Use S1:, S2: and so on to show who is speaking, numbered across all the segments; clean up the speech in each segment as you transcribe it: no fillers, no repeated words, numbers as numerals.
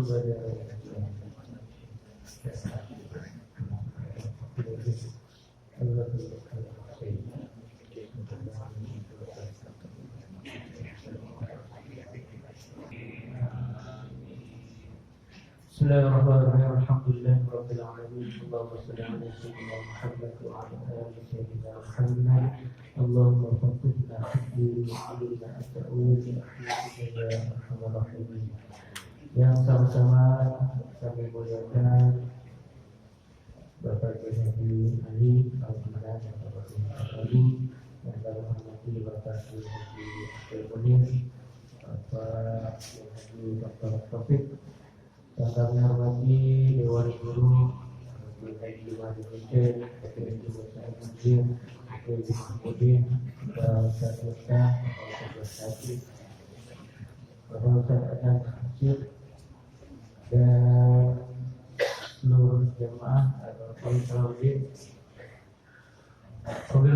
S1: Bismillahirrahmanirrahim. Alhamdulillahirabbil alamin. Allahumma shalli ala sayyidina Muhammad wa ala ali sayyidina Muhammad. Allahumma faqqihna fid-din wa 'allimna at-ta'wil ya arhamar rahimin. Yang sama-sama kami muliakan Bapak Haji Ali Al-Quran yang Bapak Ali yang kami hormati Bapak Haji Al-Munir, Bapak Haji Dr. Taufik, yang kami hormati Dewan Guru Haji Madi Hussein, Haji Musa Mujib, Haji Mahmudin, Bapak Ustaz Musa, Bapak Ustaz Haji, Bapak Ustaz Adnan Haji, dan seluruh jemaah atau konselor, wabil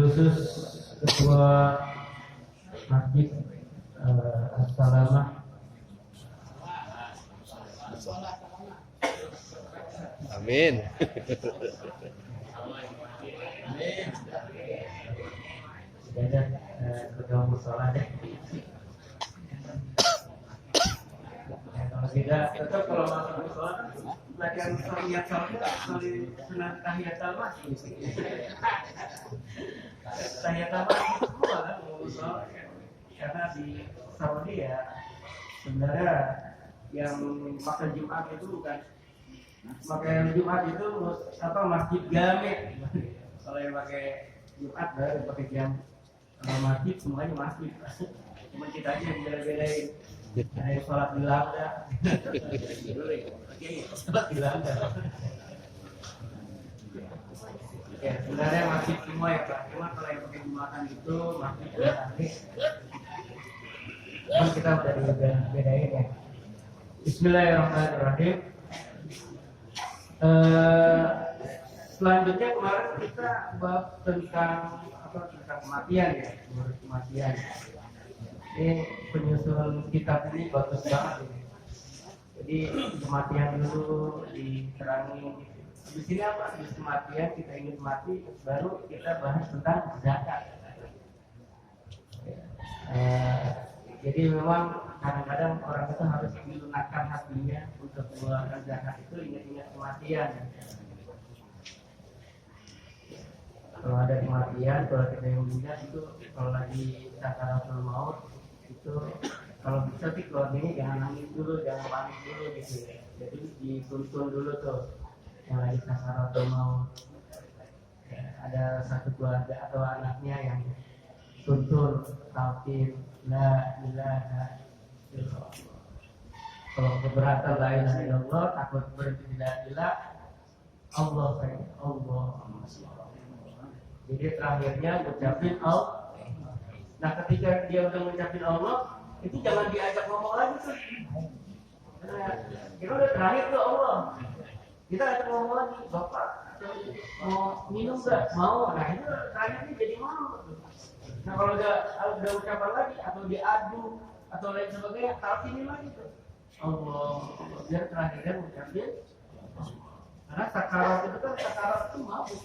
S1: khusus Ketua Masjid As-Salamah.
S2: Amin.
S1: Sudah ketua musola deh. Kalau tidak, tetap kalau masuk musola kan belajar tahiyat sunat tahiyatul masjid. Tahiyatul masjid semua kan musola, karena di Saudi ya sebenarnya yang pakai Jumat itu bukan pakai Jumat itu apa masjid jami. Kalau yang pakai Jumat baru pakai jam. Kalau masjid semuanya masjid. Cuma kita aja yang beda-bedain. Ada yang sholat di lambda. Sholat di lambda. Ya sebenarnya masjid semua ya Pak. Cuma kalau yang pakai Jumatan itu masjid jami. Kan kita udah dibedain ya. Bismillahirrahmanirrahim. Selanjutnya kemarin kita bahas tentang kematian ya, kematian. Ini penyusunan kitab ini bagus banget ini. Jadi kematian dulu diterangi. Di sini apa? Di kematian kita ingin mati, baru kita bahas tentang zakat. Jadi memang kadang-kadang orang itu harus dilunakkan hatinya untuk mengeluarkan zakat itu ingat-ingat kematian. Kalau ada kematian, kalau kita yang meninggal itu kalau lagi sakaratul maut itu kalau bisa sih keluar ini jangan nangis dulu, jangan panik dulu gitu ya. Jadi dituntun dulu tuh yang lagi sakaratul maut. Ya, ada satu keluarga atau anaknya yang tuntun talqin la ilaha illallah. Kalau keberatan la ilaha illallah, takut berhenti la ilaha Allah sayang Allah. Jadi terakhirnya ucapin Allah. Nah ketika dia udah ngucapin Allah, itu jangan diajak ngomong lagi tuh. Karena kita udah terakhir tuh Allah. Kita ajak ngomong lagi, Bapak mau minum nggak? Mau. Nah itu terakhirnya jadi mau. Nah kalau udah ucapan lagi atau diadu atau lain sebagainya, talqinin lagi tuh. Allah. Biar terakhirnya ucapin. Karena sakarat itu kan sakarat itu mabuk.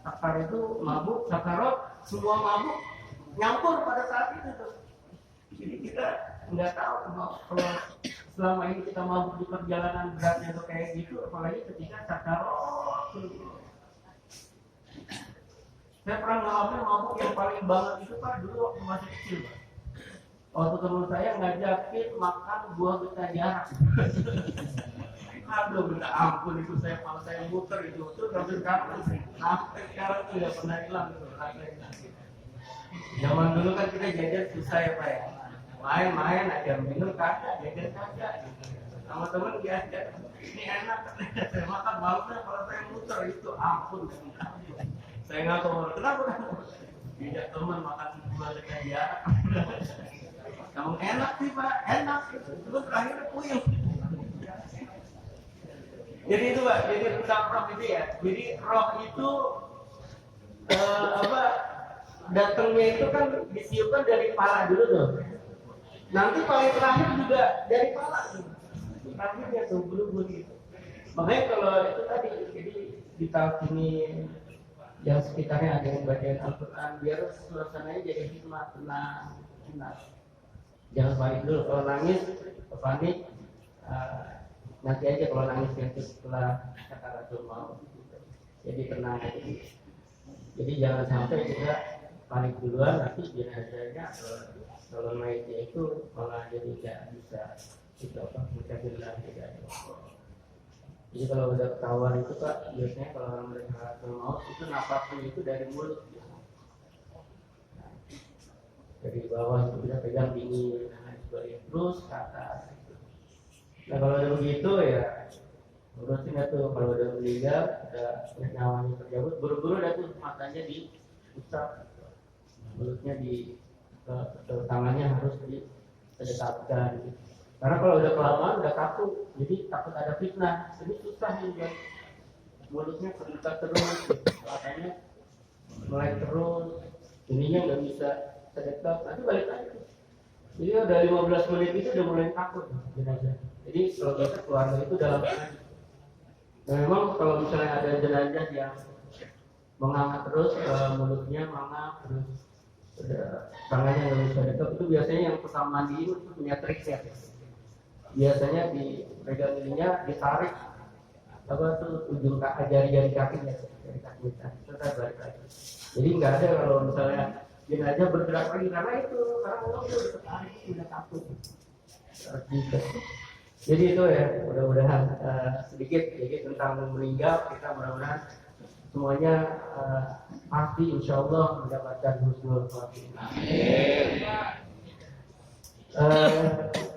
S1: Sakar itu mabuk, sakarat semua mabuk nyampur pada saat itu tuh. Jadi kita nggak tahu kalau selama ini kita mabuk di perjalanan beratnya tuh kayak gitu, apalagi ketika sakarat. Saya pernah ngalamin mabuk yang paling banget itu Pak dulu waktu masih kecil Pak. Waktu teman saya ngajakin makan buah getah jarak. Aduh minta ampun itu kalau saya muter itu sampai sekarang tidak pernah hilang itu rasanya. Zaman dulu kan kita jajan susah ya Pak ya. Main-main aja minum kagak, jajan kagak gitu. Sama temen diajak, ini enak saya makan malamnya kalau saya muter itu ampun. Saya nggak tahu kenapa kan. Tidak teman makan buah getah jarak. Kamu enak sih Pak, enak itu. Terus terakhirnya puyeng. Jadi itu Pak, jadi tentang roh itu ya. Jadi roh itu datangnya itu kan ditiupkan dari pala dulu tuh. Nanti paling terakhir juga dari pala tuh. akhirnya tuh berubah gitu. Makanya kalau itu tadi, jadi ditalkini yang sekitarnya ada yang bacain Al-Quran biar suasananya jadi hikmah, tenang. Jangan panik dulu, kalau nangis panik, nanti aja kalau nangis itu setelah sakaratul maut. Jadi tenang aja. Jadi jangan sampai kita panik duluan, nanti jenazahnya kalau mayatnya itu malah jadi tidak bisa kita bilang tidak ada. Jadi kalau udah ketahuan itu Pak, biasanya kalau orang mereka mau itu napasnya itu dari mulut. Dari bawah itu bisa pegang dingin, terus ke atas. Nah kalau udah begitu ya, urusin tuh kalau udah meninggal, udah nyawanya terjabut, buru-buru dah tuh matanya diusap, mulutnya tangannya harus didekatkan. Gitu. Karena kalau udah kelamaan udah kaku, jadi takut ada fitnah. Ini susah juga. Mulutnya kebuka terus, matanya melek terus, ininya nggak bisa terdekat. Nanti balik lagi. Jadi udah 15 menit itu udah mulai takut jenazah. Jadi kalau biasa keluarga itu dalam lagi. Nah, memang kalau misalnya ada jenazah yang menganga terus, mulutnya mangap terus, tangannya nggak bisa dekat, itu biasanya yang pesan mandi itu punya trik ya. Biasanya di pegang ininya ditarik apa tuh ujung jari-jari kakinya dari kaki kita tetap balik lagi. Jadi nggak ada kalau misalnya jenazah bergerak lagi karena orang udah tertarik, udah takut. Jadi itu ya mudah-mudahan sedikit jadi tentang meninggal, kita mudah-mudahan semuanya pasti insya Allah mendapatkan husnul khotimah.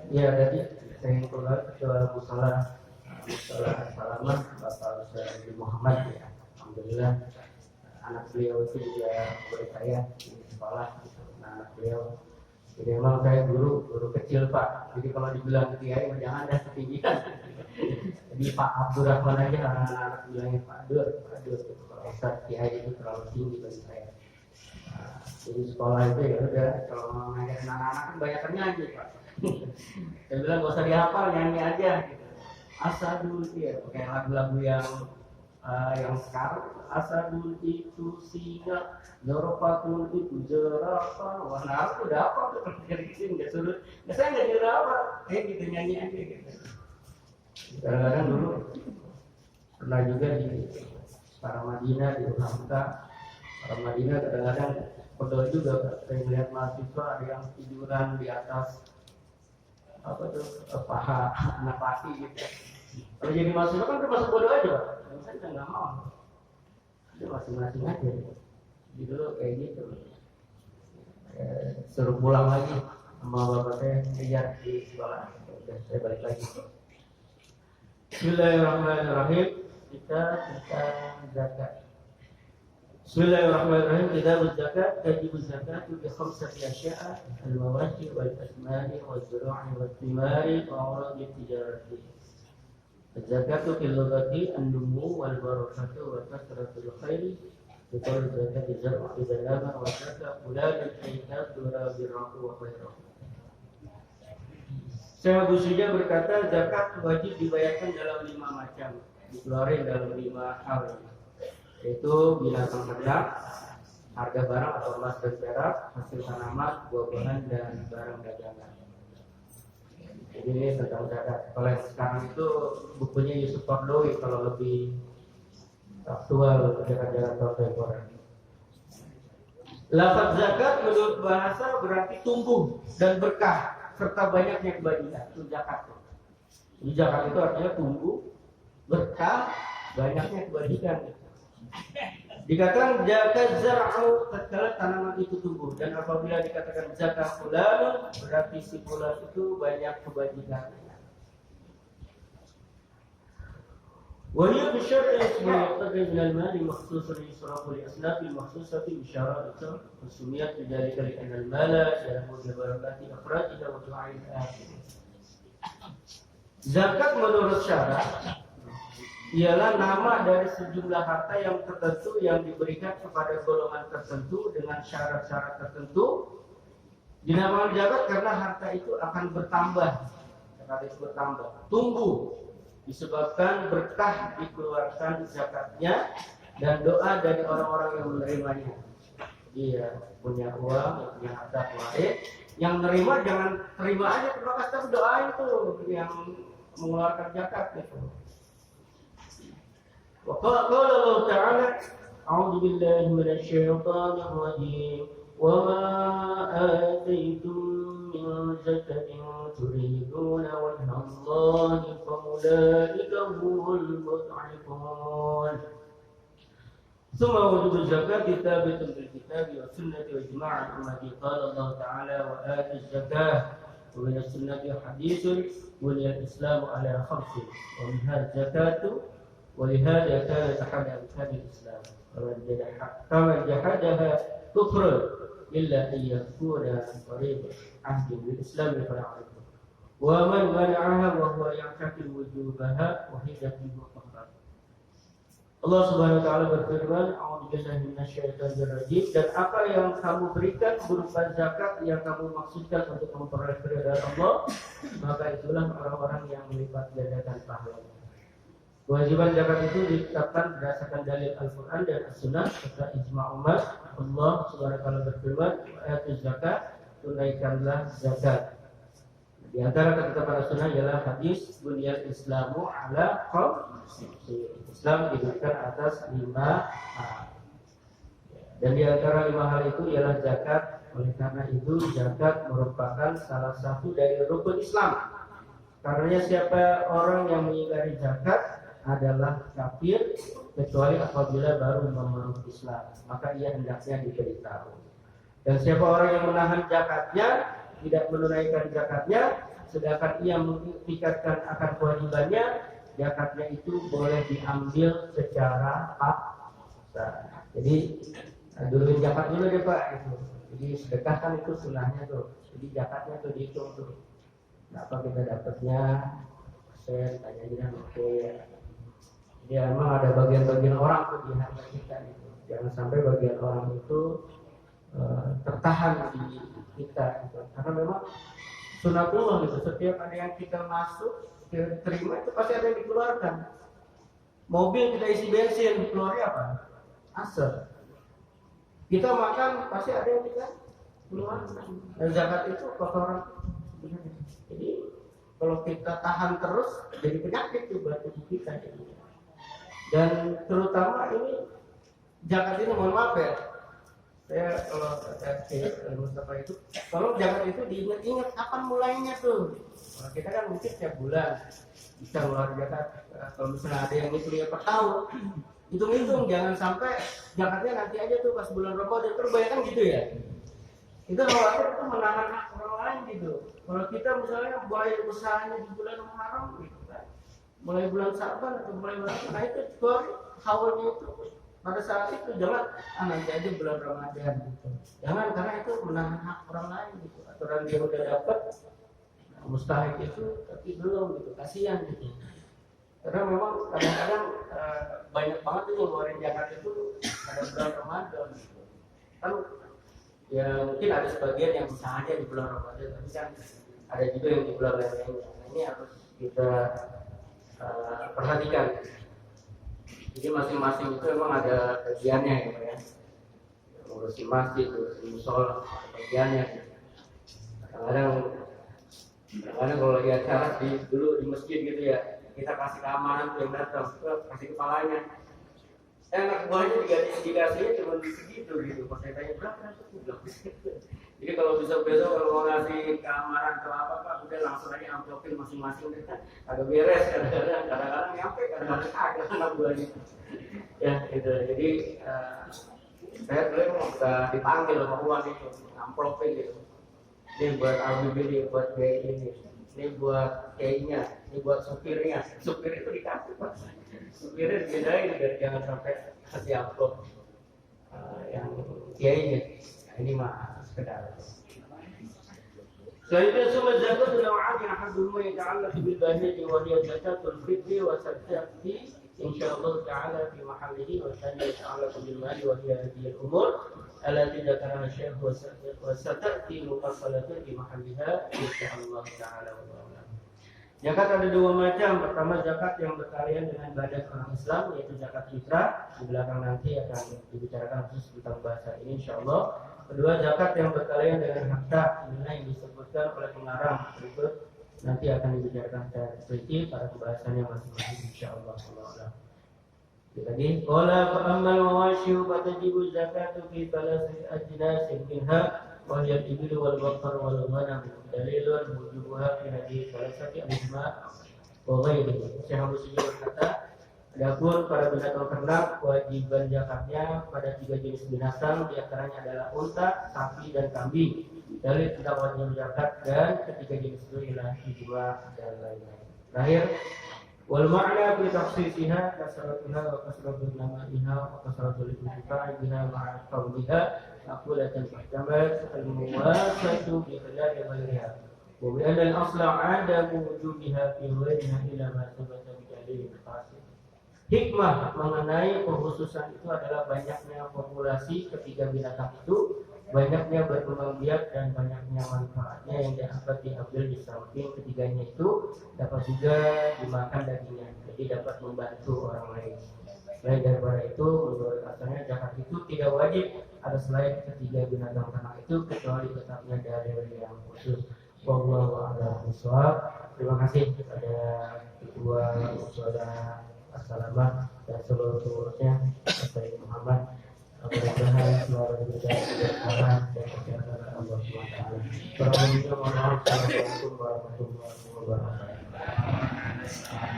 S1: Ya tadi saya keluar ke musola Salamah Bapak Ustaz Muhammad ya. Alhamdulillah anak beliau itu juga murid saya di sekolah gitu. Anak beliau jadi memang saya guru kecil Pak. Jadi kalau dibilang kiai jangan ada ketinggian. Jadi Pak Abdurrahman aja anak-anak bilangnya Pak Dur gitu. Kalau Ustaz kiai itu terlalu tinggi bagi saya. Jadi sekolah itu ya udah kalau mau ngajarin anak-anak kan banyak nyanyi Pak. Saya bilang gak usah dihafal, nyanyi aja gitu. Asadul ya, pakai lagu-lagu yang sekarang. Asadul itu singa, Zoropatul itu jerapah. Wah, nah udah apa tuh kalau jadi nggak suruh, saya nggak nyuruh apa, gitu nyanyi aja gitu. Kadang-kadang dulu pernah juga di para Madinah di Hamka, para Madinah kadang-kadang pegel juga. Saya melihat mahasiswa ada yang tiduran di atas apa tuh paha anak laki gitu. Kalau jadi mahasiswa kan termasuk bodoh aja Pak. Saya nggak mau. Itu masing-masing aja. Jadi dulu kayak gitu. Suruh pulang lagi sama bapak saya kejar di sekolah. Udah saya balik lagi. Bismillahirrahmanirrahim. Kita tentang zakat. Bismillahirrahmanirrahim. Kita berzakat, wajib zakat bi khamsati asya'a al-mawashi wal asmani wal zuru'i wal thimari wa awradi tijarati. Zakatu fil lughati an-numu wal barakatu wa kasratul khairi. Betul zakat zar'u idza lama wa zakat fulanun ayat dura birrahu wa khairahu. Syekh Abu Suja berkata zakat wajib dibayarkan dalam 5 macam, dikeluarkan dalam 5 hal. Yaitu binatang ternak, harga barang atau emas dan perak, hasil tanaman, buah-buahan dan barang dagangan. Jadi ini tentang zakat. Kalau yang sekarang itu bukunya Yusuf Kordowi kalau lebih aktual dekat-dekat kontemporer. Lafaz zakat menurut bahasa berarti tumbuh dan berkah serta banyaknya kebajikan. Itu zakat. Jadi zakat itu artinya tumbuh, berkah, banyaknya kebajikan. Dikatakan zakat zar'u tatkala tanaman itu tumbuh, dan apabila dikatakan zakat fulan berarti si fulan itu banyak kebajikan. Wa hiya bi syar'i yaqtadi min al-mali makhsusan yusrafu li asnafi makhsusati bi syara'ati usmiyat bidzalika li anna al-mala ya'muru bi barakati akhrajih wa du'a'il akhir. Zakat menurut syarak ialah nama dari sejumlah harta yang tertentu yang diberikan kepada golongan tertentu dengan syarat-syarat tertentu. Dinamakan zakat karena harta itu akan bertambah zakat itu bertambah, tumbuh disebabkan berkah dikeluarkan zakatnya dan doa dari orang-orang yang menerimanya. Dia punya uang, punya harta kemarin, yang menerima jangan terima aja terima kasih, tapi doain tuh yang mengeluarkan zakat gitu. Wa qala Allah Ta'ala, a'udzu billahi minasy syaithanir rajim. Wa ma ataitum min zakatin turiduna wajha Allahi fa ulaika humul mud'ifun. ثم وجوب الزكاة ثابت بالكتاب والسنة وإجماع الأمة. قال الله تعالى وآتوا الزكاة ومن السنة حديث بني الإسلام على خمس ومنها الزكاة ولهذا كانت أحد أركان الإسلام فمن جحدها كفر إلا أن يكون قريب عهد بالإسلام فلا يعرفه ومن منعها وهو يعتقد وجوبها وهي المطهرة. Allah Subhanahu wa taala berfirman, "A'udzubillahi minasyaitonir rajim." Dan apa yang kamu berikan berupa zakat yang kamu maksudkan untuk memperoleh keridhaan Allah, maka itulah orang-orang yang melipat gandakan pahalanya. Kewajiban zakat itu ditetapkan berdasarkan dalil Al-Qur'an dan As-Sunnah serta ijma' umat. Allah Subhanahu wa taala berfirman, "Atuz zakat," tunaikanlah zakat. Di antara ketetapan As-Sunnah ialah hadis bunyal Islamu ala khamsin. Islam didirikan atas 5 hal. Dan di antara 5 hal itu ialah zakat. Oleh karena itu zakat merupakan salah satu dari rukun Islam. Karena siapa orang yang mengingkari zakat adalah kafir kecuali apabila baru memeluk Islam, maka ia hendaknya diberitahu. Dan siapa orang yang menahan zakatnya, tidak menunaikan zakatnya, sedangkan ia mengikatkan akan kewajibannya, zakatnya itu boleh diambil secara paksa. Jadi duluin zakat dulu deh Pak itu. Jadi sedekah kan itu sunahnya tuh. Jadi zakatnya tuh dihitung tuh. Apa kita dapatnya persen, tanya aja oke. Jadi emang ada bagian-bagian orang tuh di harta kita itu. Jangan sampai bagian orang itu tertahan di kita gitu. Karena memang sunatullah gitu, setiap ada yang kita masuk kita terima itu pasti ada yang dikeluarkan. Mobil kita isi bensin, keluarnya apa? Asal. Kita makan pasti ada yang kita keluarkan. Dan zakat itu kotoran. Jadi kalau kita tahan terus jadi penyakit tuh buat tubuh kita. Dan terutama ini zakat ini mohon maaf ya. Saya kalau Mustafa itu, kalau zakat itu diingat-ingat kapan mulainya tuh. Kalau kita kan mungkin tiap bulan bisa ngeluarin zakat. Kalau misalnya ada yang hitungnya per tahun, hitung-hitung jangan sampai zakatnya nanti aja tuh pas bulan Ramadan terbayangkan gitu ya. Itu khawatir itu menahan hak orang lain gitu. Kalau kita misalnya mulai usahanya di bulan Muharram gitu kan, mulai bulan Sa'ban atau mulai bulan, nah itu haulnya itu pada saat itu jangan nanti aja bulan Ramadan gitu. Jangan, karena itu menahan hak orang lain gitu. Aturan dia udah dapat mustahik itu tapi belum gitu, kasihan gitu. Karena memang kadang-kadang banyak banget tuh ngeluarin zakat itu pada bulan Ramadan gitu. Kan ya mungkin ada sebagian yang bisa aja di bulan Ramadan, tapi kan ada juga yang di bulan lain-lainnya. Ini harus kita perhatikan. Jadi masing-masing itu memang ada bagiannya ya. Ngurusin masjid, ngurusin musola, bagiannya. Kadang-kadang kalau lagi acara dulu di masjid gitu ya, kita kasih keamanan tuh yang datang, kasih kepalanya. Anak buahnya dikasihnya cuma segitu gitu. Pas saya tanya berapa itu. Jadi kalau besok kalau mau ngasih keamanan atau apa udah langsung aja amplopin masing-masing deh. Agak beres kadang-kadang nyampe, kadang-kadang agak anak buahnya. Ya gitu. Jadi saya dulu mau dipanggil sama uang itu, amplopin gitu. Ini buat ABB, ini buat BI ini buat KI-nya, ini buat supirnya. Supir itu dikasih Pak. Supirnya dibedain biar jangan sampai kasih amplop yang KI-nya. Nah, ini mah sekedar. Selanjutnya summa zakatu naw'ani ahaduhuma yata'allaqu bil bahiyati wa hiya zakatul fitri wa satati insyaallah ta'ala fi mahallihi wa thani yata'allaqu bil mali wa hiya hadhihi al-umur allati dzakaraha Syekh wa satati mufassalatan fi mahalliha insyaallah ta'ala wa ta'ala. Zakat ada dua macam. Pertama zakat yang berkaitan dengan badan orang Islam, yaitu zakat fitrah. Di belakang nanti akan dibicarakan khusus tentang bahasa ini insyaallah. Kedua zakat yang berkaitan dengan harta, inilah yang disebutkan oleh pengarang berikut. Nanti akan dibicarakan secara teliti pada pembahasannya masing-masing insyaallah. Lagi, qala fa ammal mawashiu fatajibu zakatu fi thalathati ajnasin minha wa hiya al-ibil wal baqar wal ghanam dalilun wujubuha fi hadhihi thalathati al-ijma' wa ghairihi. Syekh Abu Sujud berkata, adapun pada binatang ternak kewajiban zakatnya pada 3 jenis binatang, di antaranya adalah unta, sapi dan kambing. Dalil tentang wajib zakat dan ketiga jenis itu ialah ijma' dan lain-lain. Terakhir, wal ma'na fi tafsisiha kasratuha wa kasratul nama'iha wa kasratul intifa'i biha ma'a qawliha aqulatan muhtamal al-muwafatu bi khilaf ghayriha wa bi anna al-asla 'adamu wujubiha fi ghayriha ila ma thabata bi dalil fasid. Hikmah mengenai pengkhususan itu adalah banyaknya populasi ketiga binatang itu, banyaknya berkembang biak dan banyaknya manfaatnya yang dapat diambil di samping ketiganya itu dapat juga dimakan dagingnya, jadi dapat membantu orang lain. Selain daripada itu, menurut asalnya zakat itu tidak wajib ada selain ketiga binatang ternak itu kecuali tetapnya dalil yang khusus. Wallahu a'lam bishawab. Terima kasih kepada kedua saudara Assalamualaikum dan seluruh pengurusnya, Sayyid Muhammad. Mudah-mudahan suara berjalan dan kesehatan Allah SWT. Assalamualaikum warahmatullahi wabarakatuh.